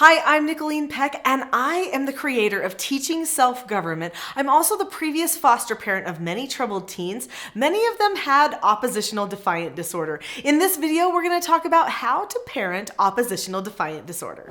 Hi, I'm Nicholeen Peck, and I am the creator of Teaching Self-Government. I'm also the previous foster parent of many troubled teens. Many of them had oppositional defiant disorder. In this video, we're going to talk about how to parent oppositional defiant disorder.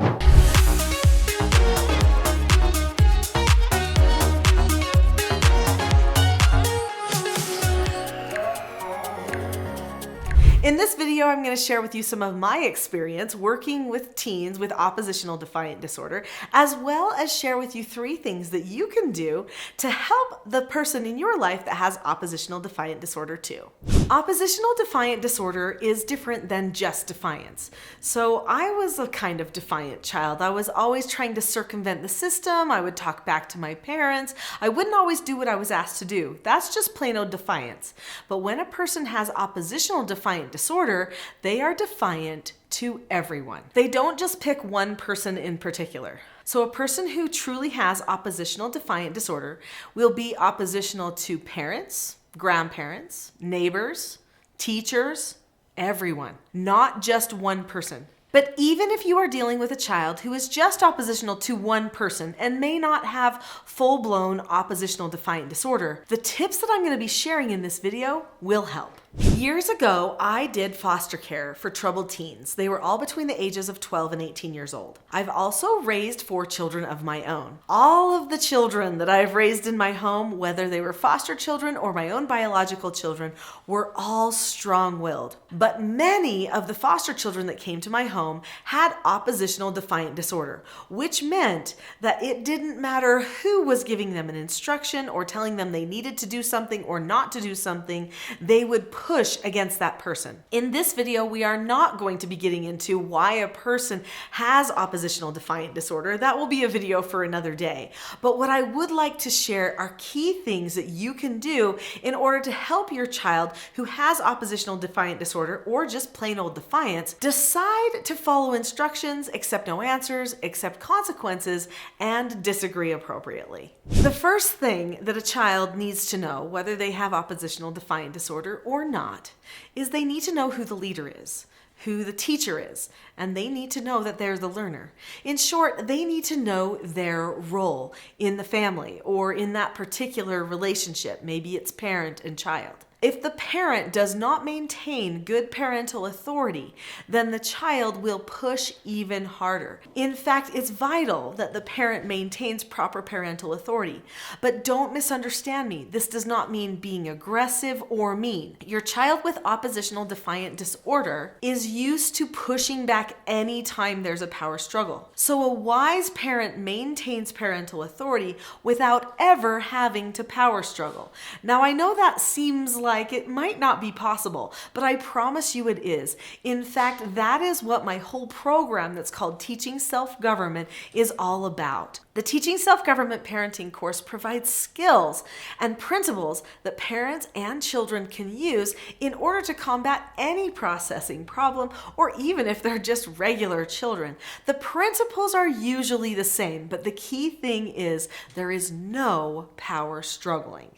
In this video, I'm going to share with you some of my experience working with teens with oppositional defiant disorder, as well as share with you 3 things that you can do to help the person in your life that has oppositional defiant disorder too. Oppositional defiant disorder is different than just defiance. So I was a kind of defiant child. I was always trying to circumvent the system. I would talk back to my parents. I wouldn't always do what I was asked to do. That's just plain old defiance. But when a person has oppositional defiant disorder, they are defiant to everyone. They don't just pick one person in particular. So a person who truly has oppositional defiant disorder will be oppositional to parents, grandparents, neighbors, teachers, everyone, not just one person. But even if you are dealing with a child who is just oppositional to one person and may not have full-blown oppositional defiant disorder, the tips that I'm going to be sharing in this video will help. Years ago, I did foster care for troubled teens. They were all between the ages of 12 and 18 years old. I've also raised 4 children of my own. All of the children that I've raised in my home, whether they were foster children or my own biological children, were all strong-willed. But many of the foster children that came to my home had oppositional defiant disorder, which meant that it didn't matter who was giving them an instruction or telling them they needed to do something or not to do something, they would push against that person. In this video, we are not going to be getting into why a person has oppositional defiant disorder. That will be a video for another day. But what I would like to share are key things that you can do in order to help your child who has oppositional defiant disorder or just plain old defiance decide to follow instructions, accept no answers, accept consequences, and disagree appropriately. The first thing that a child needs to know, whether they have oppositional defiant disorder or not, is they need to know who the leader is, who the teacher is, and they need to know that they're the learner. In short, they need to know their role in the family or in that particular relationship. Maybe it's parent and child. If the parent does not maintain good parental authority, then the child will push even harder. In fact, it's vital that the parent maintains proper parental authority. But don't misunderstand me. This does not mean being aggressive or mean. Your child with oppositional defiant disorder is used to pushing back anytime there's a power struggle. So a wise parent maintains parental authority without ever having to power struggle. Now, I know that seems like it might not be possible, but I promise you it is. In fact, that is what my whole program that's called Teaching Self-Government is all about. The Teaching Self-Government Parenting course provides skills and principles that parents and children can use in order to combat any processing problem, or even if they're just regular children. The principles are usually the same, but the key thing is there is no power struggling.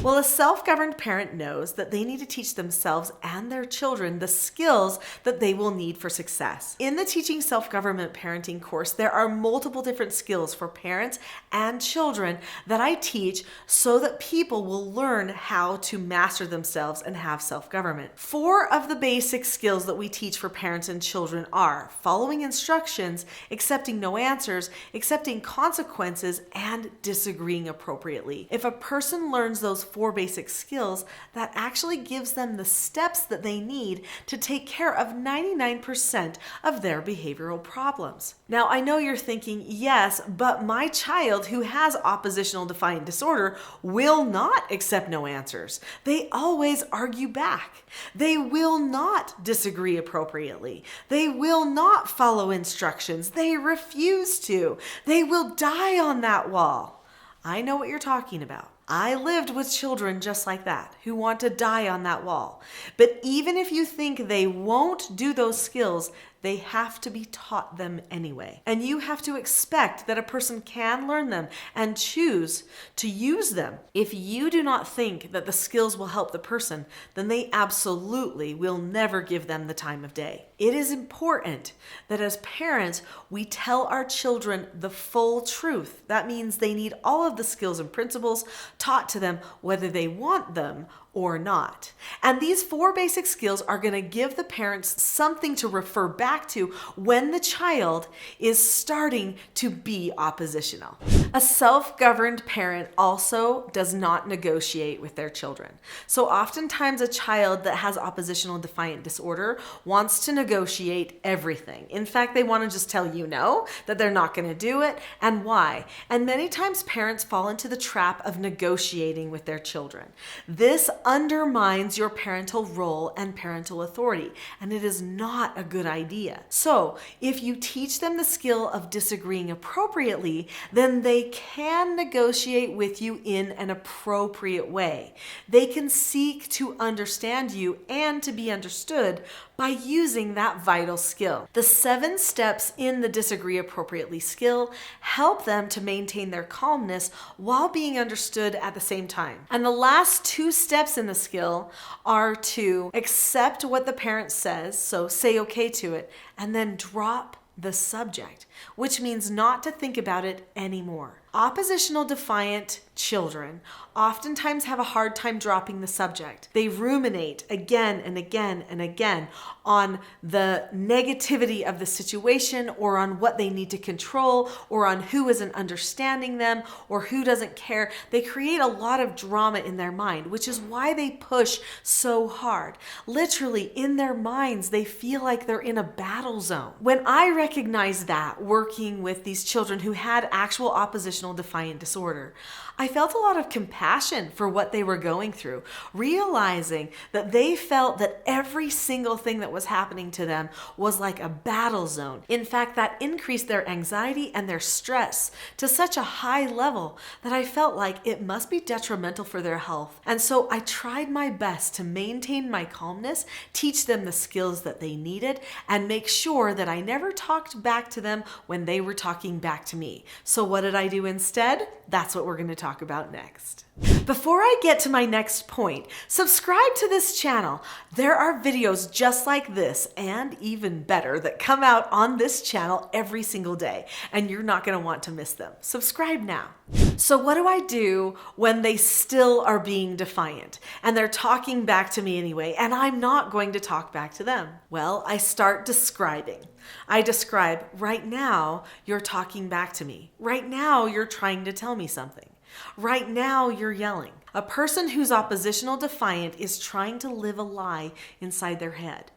Well, a self-governed parent knows that they need to teach themselves and their children the skills that they will need for success. In the Teaching Self-Government Parenting course, there are multiple different skills for parents and children that I teach so that people will learn how to master themselves and have self-government. 4 of the basic skills that we teach for parents and children are following instructions, accepting no answers, accepting consequences, and disagreeing appropriately. If a person learns those 4 basic skills, that actually gives them the steps that they need to take care of 99% of their behavioral problems. Now, I know you're thinking, yes, but my child who has oppositional defiant disorder will not accept no answers. They always argue back. They will not disagree appropriately. They will not follow instructions. They refuse to. They will die on that wall. I know what you're talking about. I lived with children just like that, who want to die on that wall. But even if you think they won't do those skills, They have to be taught them anyway. And you have to expect that a person can learn them and choose to use them. If you do not think that the skills will help the person, then they absolutely will never give them the time of day. It is important that as parents, we tell our children the full truth. That means they need all of the skills and principles taught to them, whether they want them or not. And these 4 basic skills are going to give the parents something to refer back to when the child is starting to be oppositional. A self-governed parent also does not negotiate with their children. So oftentimes a child that has oppositional defiant disorder wants to negotiate everything. In fact, they want to just tell you no, that they're not going to do it, and why. And many times parents fall into the trap of negotiating with their children. This undermines your parental role and parental authority, and it is not a good idea. So if you teach them the skill of disagreeing appropriately, then they can negotiate with you in an appropriate way. They can seek to understand you and to be understood by using that vital skill. The 7 steps in the disagree appropriately skill help them to maintain their calmness while being understood at the same time. And the last 2 steps in the skill are to accept what the parent says, so say okay to it, and then drop the subject, which means not to think about it anymore. Oppositional defiant children oftentimes have a hard time dropping the subject. They ruminate again and again and again on the negativity of the situation, or on what they need to control, or on who isn't understanding them, or who doesn't care. They create a lot of drama in their mind, which is why they push so hard. Literally, in their minds, they feel like they're in a battle zone. When I recognized that working with these children who had actual oppositional defiant disorder, I felt a lot of compassion for what they were going through, realizing that they felt that every single thing that was happening to them was like a battle zone. In fact, that increased their anxiety and their stress to such a high level that I felt like it must be detrimental for their health. And so I tried my best to maintain my calmness, teach them the skills that they needed, and make sure that I never talked back to them when they were talking back to me. So what did I do instead? That's what we're going to talk about next. Before I get to my next point, subscribe to this channel. There are videos just like this, and even better, that come out on this channel every single day, and you're not going to want to miss them. Subscribe now. So what do I do when they still are being defiant and they're talking back to me anyway, and I'm not going to talk back to them? Well, I start describing. I describe, right now, you're talking back to me. Right now, you're trying to tell me something. Right now, you're yelling. A person who's oppositional defiant is trying to live a lie inside their head.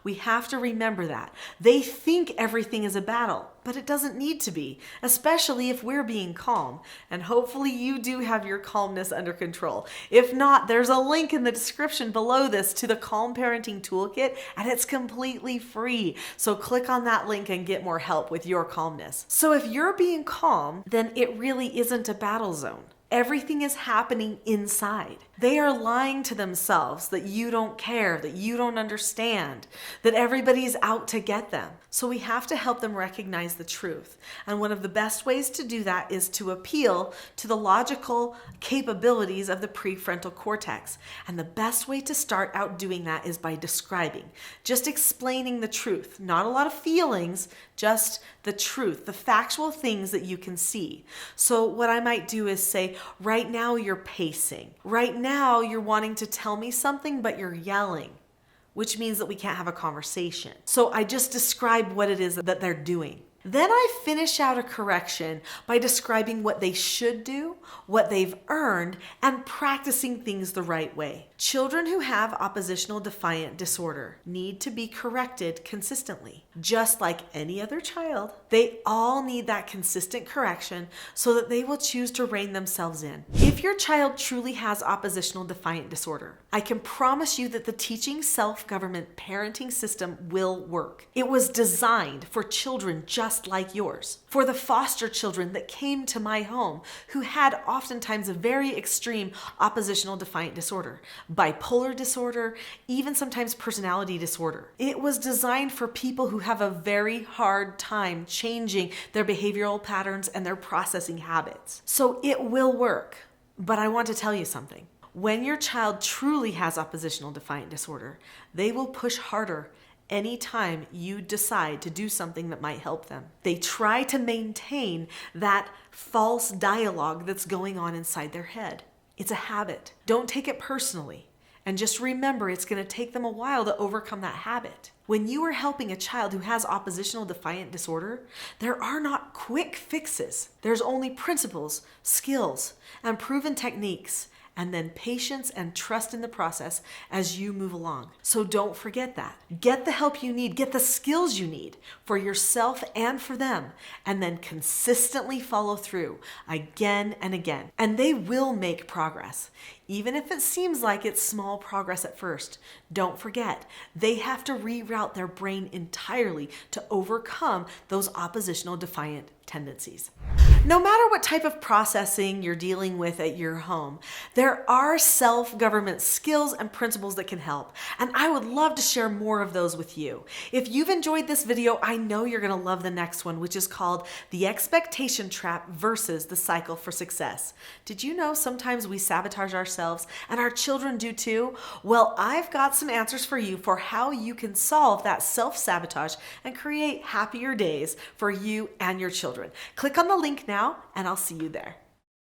We have to remember that. They think everything is a battle, but it doesn't need to be, especially if we're being calm. And hopefully you do have your calmness under control. If not, there's a link in the description below this to the Calm Parenting Toolkit, and it's completely free. So click on that link and get more help with your calmness. So if you're being calm, then it really isn't a battle zone. Everything is happening inside. They are lying to themselves that you don't care, that you don't understand, that everybody's out to get them. So we have to help them recognize the truth. And one of the best ways to do that is to appeal to the logical capabilities of the prefrontal cortex. And the best way to start out doing that is by describing, just explaining the truth. Not a lot of feelings, just the truth, the factual things that you can see. So what I might do is say, right now you're pacing. Right now you're wanting to tell me something, but you're yelling, which means that we can't have a conversation. So I just describe what it is that they're doing. Then I finish out a correction by describing what they should do, what they've earned, and practicing things the right way. Children who have oppositional defiant disorder need to be corrected consistently. Just like any other child, they all need that consistent correction so that they will choose to rein themselves in. If your child truly has oppositional defiant disorder, I can promise you that the teaching self-government parenting system will work. It was designed for children just like yours, for the foster children that came to my home who had oftentimes a very extreme oppositional defiant disorder. bipolar disorder, even sometimes personality disorder. It was designed for people who have a very hard time changing their behavioral patterns and their processing habits. So it will work. But I want to tell you something. When your child truly has oppositional defiant disorder, they will push harder anytime you decide to do something that might help them. They try to maintain that false dialogue that's going on inside their head. It's a habit. Don't take it personally. And just remember, it's going to take them a while to overcome that habit. When you are helping a child who has oppositional defiant disorder, there are not quick fixes. There's only principles, skills, and proven techniques, and then patience and trust in the process as you move along. So don't forget that. Get the help you need, get the skills you need for yourself and for them, and then consistently follow through again and again. And they will make progress. Even if it seems like it's small progress at first, don't forget, they have to reroute their brain entirely to overcome those oppositional defiant tendencies. No matter what type of processing you're dealing with at your home, there are self-government skills and principles that can help, and I would love to share more of those with you. If you've enjoyed this video, I know you're going to love the next one, which is called The Expectation Trap versus the Cycle for Success. Did you know sometimes we sabotage ourselves and our children do too? Well, I've got some answers for you for how you can solve that self-sabotage and create happier days for you and your children. Click on the link now, and I'll see you there.